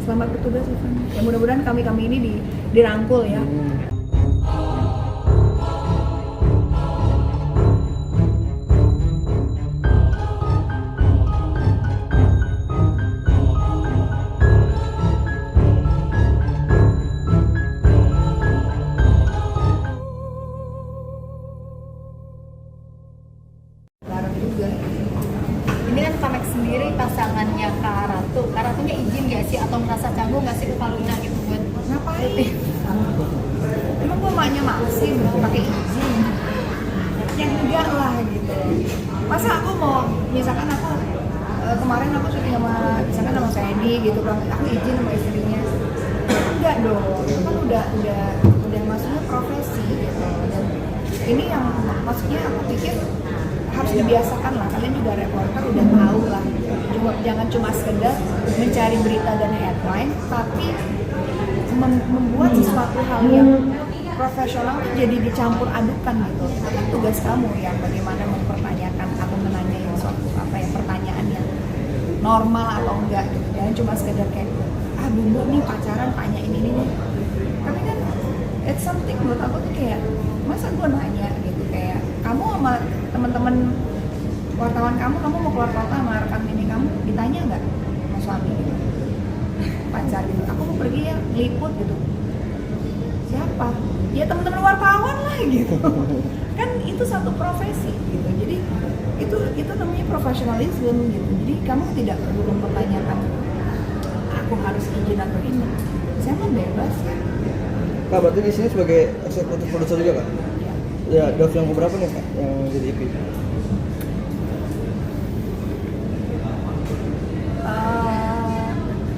Selamat bertugas Ivan. Ya mudah-mudahan kami ini dirangkul ya. Larang juga. Ini kan Kamek sendiri pasangannya Kak Ratu. Kak Ratunya izin nggak sih atau merasa canggung nggak sih ke Kak Luna gitu buat Ngapain? Emang gua emaknya Maxim pakai izin? Yang enggak lah gitu. Masa aku mau, misalkan aku kemarin aku syuting sama misalkan sama Sandy gitu kan, aku izin sama istrinya. Enggak dong, itu kan udah maksudnya profesi gitu. Dan ini yang maksudnya aku pikir harus dibiasakan lah, kalian juga reporter udah tahu lah, jangan cuma sekedar mencari berita dan headline, tapi membuat sesuatu hal yang profesional itu jadi dicampur adukan gitu. Itu tugas kamu yang bagaimana mempertanyakan atau menanyain suatu pertanyaan yang normal atau enggak gitu. Jangan cuma sekedar kayak bumbu nih pacaran tanya ini nih. Tapi kan it's something menurut aku tuh kayak masa gue nanya gitu kayak kamu sama teman-teman wartawan kamu mau keluar kota sama rekan ini kamu ditanya nggak sama suami gitu pacar gitu aku mau pergi ya liput gitu siapa ya teman-teman wartawan lah gitu kan itu satu profesi gitu jadi itu namanya profesionalisme gitu jadi kamu tidak perlu mempertanyakan aku harus izin atau ini saya mah bebas ya. Kak, berarti di sini sebagai eksekutif produser juga, Kak? Ya, Dove yang keberapa nih, Kak, yang jadi EP?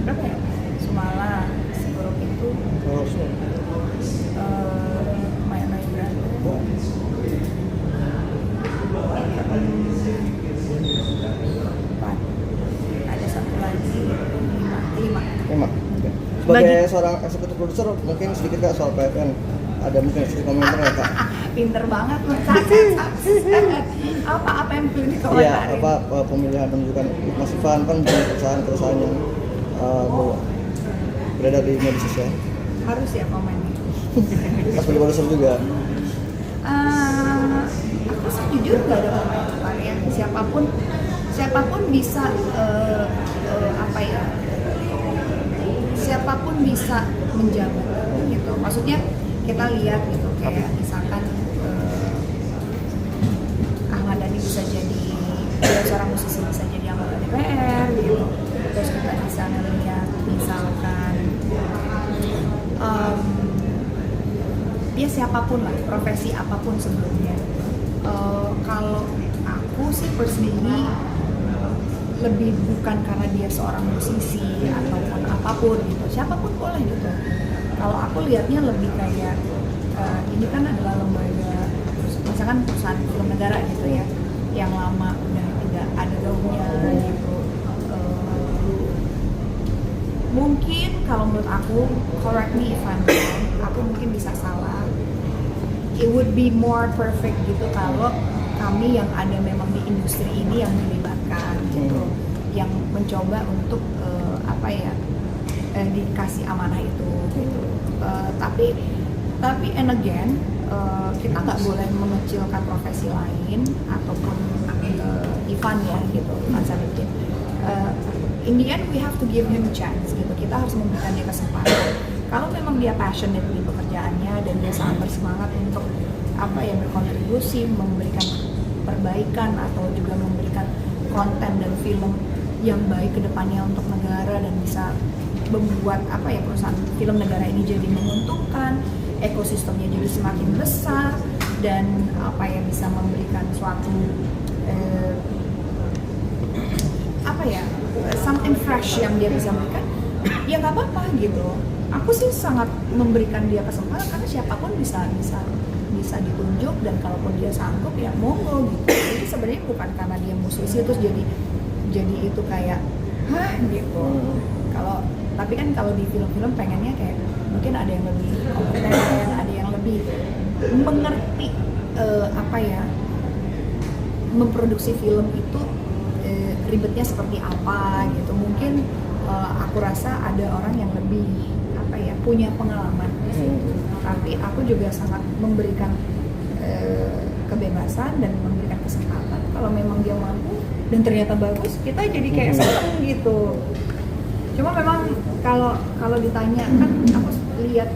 Berapa ya? Sumala, Siguruk itu Maya Naibran ada satu lagi 5. Sebagai seorang eksekutif produser, mungkin sedikit Kak soal PFN. Ada mungkin sedikit komentar ya Kak? Pinter banget loh, apa yang perlu dikomentari? Iya, pemilihan penunjukan Mas Ivan kan banyak perusahaan yang beredar di media sosial. Harus ya komennya. Mas sebagai produser juga. Aku sih jujur gak ada komentar ya. Siapapun bisa siapapun bisa menjabat gitu. Maksudnya kita lihat gitu kayak misalkan Ahmad Dhani bisa jadi seorang musisi bisa jadi anggota DPR gitu. Terus kita bisa ngelihat misalkan ya siapapun lah, profesi apapun sebelumnya. Kalau aku sih personally lebih bukan karena dia seorang musisi ataupun apapun gitu, siapapun boleh gitu. Kalau aku lihatnya lebih kayak ini kan adalah lembaga, misalkan perusahaan film negara gitu ya, yang lama udah tidak ada gaungnya gitu. Mungkin kalau menurut aku, correct me if I'm wrong, aku mungkin bisa salah. It would be more perfect gitu kalau kami yang ada memang di industri ini yang dilibatkan gitu, yang mencoba untuk dikasih amanah itu gitu. Tapi and again kita nggak boleh mengecilkan profesi lain ataupun Ivan ya gitu, Ivan Sadikin. In the end we have to give him a chance gitu. Kita harus memberikan dia kesempatan. Kalau memang dia passionate di pekerjaannya dan dia sangat bersemangat untuk berkontribusi, memberikan perbaikan atau juga memberikan konten dan film yang baik ke depannya untuk negara dan bisa membuat perusahaan film negara ini jadi menguntungkan, ekosistemnya jadi semakin besar dan bisa memberikan suatu something fresh yang dia bisa berikan, ya nggak apa-apa gitu. Aku sih sangat memberikan dia kesempatan karena siapapun bisa ditunjuk dan kalaupun dia sanggup ya monggo gitu. Jadi sebenarnya bukan karena dia musisi terus jadi itu kayak gitu. Tapi kan kalau di film-film pengennya kayak mungkin ada yang lebih kompeten, ada yang lebih mengerti memproduksi film itu ribetnya seperti apa gitu. Mungkin aku rasa ada orang yang lebih apa ya, punya pengalaman di situ. Tapi aku juga sangat memberikan kebebasan dan memberikan kesempatan. Kalau memang dia mampu dan ternyata bagus, kita jadi kayak seneng gitu. Cuma memang kalau ditanya kan, aku lihat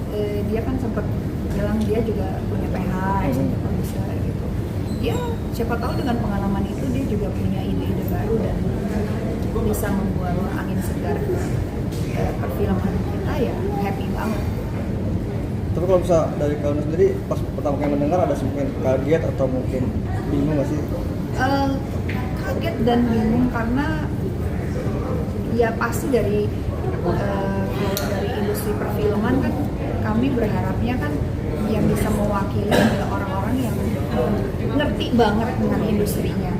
dia kan sempat bilang dia juga punya PH, executive producer gitu. Dia siapa tahu dengan pengalaman itu dia juga punya ide-ide baru dan bisa membuat angin segar ke perfilman kita, ya happy banget. Tapi kalau bisa dari kalian sendiri pas pertama kali mendengar ada mungkin kaget atau mungkin bingung nggak sih? Kaget dan bingung karena ya pasti dari industri perfilman kan kami berharapnya kan yang bisa mewakili adalah orang-orang yang ngerti banget dengan industrinya.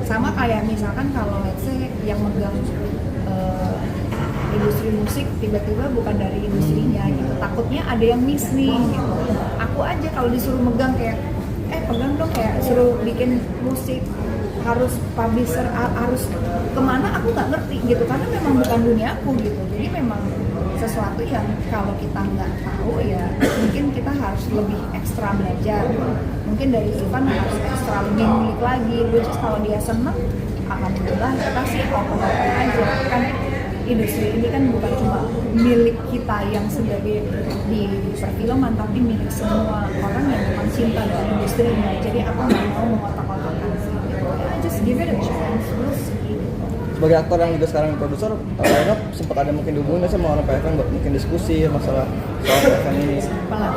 Sama kayak misalkan kalau let's say yang megang industri musik tiba-tiba bukan dari industrinya gitu, takutnya ada yang miss nih gitu. Aku aja kalau disuruh megang kayak pegang dong, kayak suruh bikin musik harus publisher harus kemana, aku nggak ngerti gitu karena memang bukan dunia aku gitu. Jadi memang sesuatu yang kalau kita nggak tahu ya mungkin kita harus lebih ekstra belajar. Mungkin dari Ivan harus ekstra lebih ngulik lagi, which is kalau dia seneng alhamdulillah kita sih open aja kan. Industri ini kan bukan cuma milik kita yang sebagai di perfilman, tapi milik semua orang yang memang cinta dengan industrinya. Jadi aku nggak mau mengotak-otakkan sih gitu. Just give it a chance, we'll see. Sebagai aktor yang juga sekarang produser, Reno sempat ada mungkin hubungan sama orang PFN buat mungkin diskusi masalah soal PFN ini. Pelan.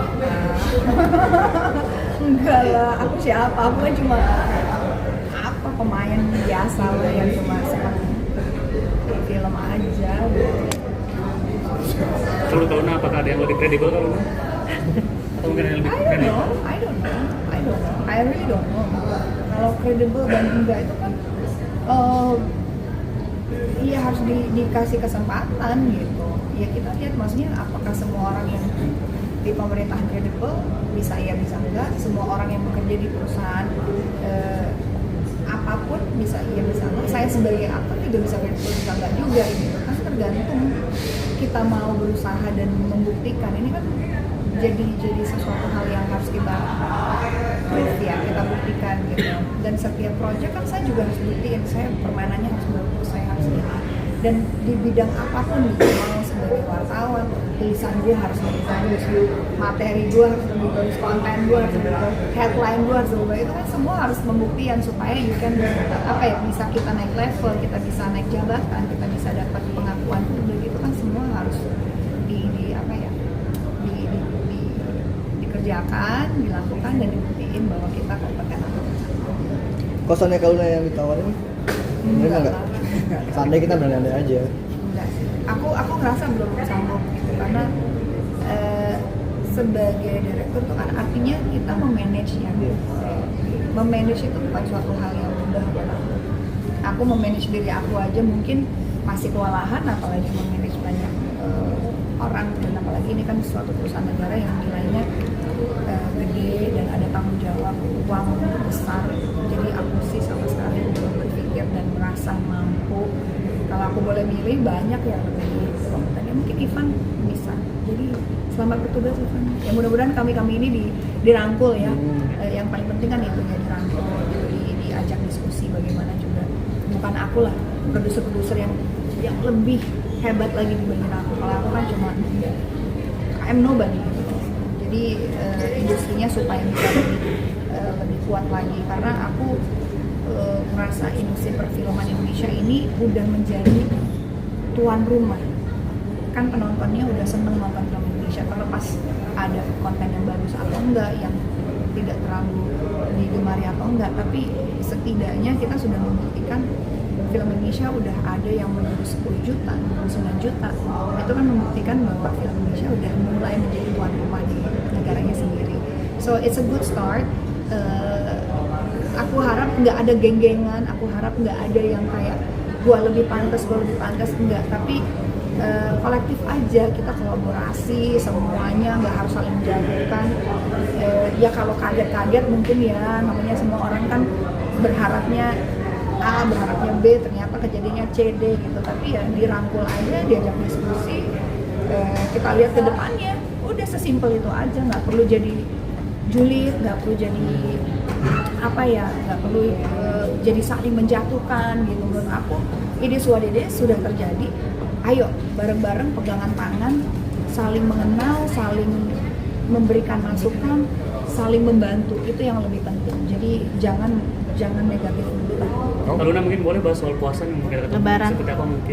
Enggak lah, aku siapa? Aku kan cuma pemain biasa lah yang cuma senang film aja. Kalau tahu apakah ada yang lebih kredibel kalau atau mungkin yang lebih I don't know. I really don't know. Kalau kredibel dan enggak itu kan iya harus dikasih kesempatan gitu. Ya kita lihat maksudnya apakah semua orang yang di pemerintahan kredibel bisa iya bisa enggak. Semua orang yang bekerja di perusahaan apapun bisa iya bisa enggak. Saya sebagai aktor juga bisa enggak juga gitu kan, tergantung kita mau berusaha dan membuktikan. Ini kan jadi sesuatu hal yang harus kita proof ya, kita buktikan gitu. Dan setiap project kan saya juga harus buktiin, saya permainannya harus bagus, saya harus ini. Dan di bidang apapun gitu, mau sebagai wartawan, tulisan gue harus lebih bagus, materi gue harus lebih bagus, konten gue harus lebih bagus, headline gue harus lebih bagus. Itu kan semua harus membuktikan supaya you can bisa kita naik level, kita bisa naik jabatan, kita bisa dapat pengakuan publik. Itu kan semua harus dikerjakan, dilakukan dan dibuktiin bahwa kita kompeten atau tidak. Kosannya Kaluna yang ditawarin bener nggak? Seandainya kita berandai aja. Enggak sih. Aku ngerasa belum sanggup gitu karena sebagai direktur itu kan artinya kita memanage-nya. Memanage itu bukan suatu hal yang mudah buat aku. Aku memanage diri aku aja mungkin masih kewalahan, apalagi memanage banyak orang, dan apalagi ini kan suatu perusahaan negara yang nilainya gede dan ada tanggung jawab uang besar. Jadi aku sih sama sekali belum berpikir dan merasa mampu. Kalau aku boleh milih, banyak yang lebih kompeten. Mungkin Ivan bisa. Jadi selamat bertugas Ivan. Ya mudah-mudahan kami ini dirangkul ya. Yang paling penting kan itu ya, dirangkul, diajak diskusi bagaimana juga. Bukan aku lah, produser-produser yang lebih hebat lagi dibanding aku. Kalau aku kan cuma I'm nobody gitu. Jadi industrinya supaya bisa lebih kuat lagi, karena aku merasa industri perfilman Indonesia ini udah menjadi tuan rumah. Kan penontonnya udah seneng nonton film Indonesia, terlepas ada konten yang bagus atau enggak, yang tidak terlalu digemari atau enggak, tapi setidaknya kita sudah membuktikan film Indonesia udah ada yang menembus 10 juta, 9 juta. Itu kan membuktikan bahwa film Indonesia udah mulai menjadi tuan rumah di negaranya sendiri. So it's a good start. Aku harap nggak ada geng-gengan, aku harap nggak ada yang kayak gua lebih pantas, enggak. Tapi kolektif aja, kita kolaborasi semuanya, nggak harus saling menjatuhkan. Ya kalau kaget-kaget mungkin ya, namanya semua orang kan berharapnya A, berharapnya B, ternyata kejadiannya C, D gitu. Tapi ya dirangkul aja, diajak diskusi, kita lihat ke depannya. Udah sesimpel itu aja, nggak perlu jadi julid, nggak perlu jadi apa ya, nggak perlu jadi saling menjatuhkan gitu. Menurut aku it is what it is, sudah terjadi. Ayo bareng-bareng pegangan tangan, saling mengenal, saling memberikan masukan, saling membantu, itu yang lebih penting. Jadi jangan negatif dulu lah. Kalau Luna mungkin boleh bahas soal puasa yang mungkin Lebaran. seperti apa mungkin.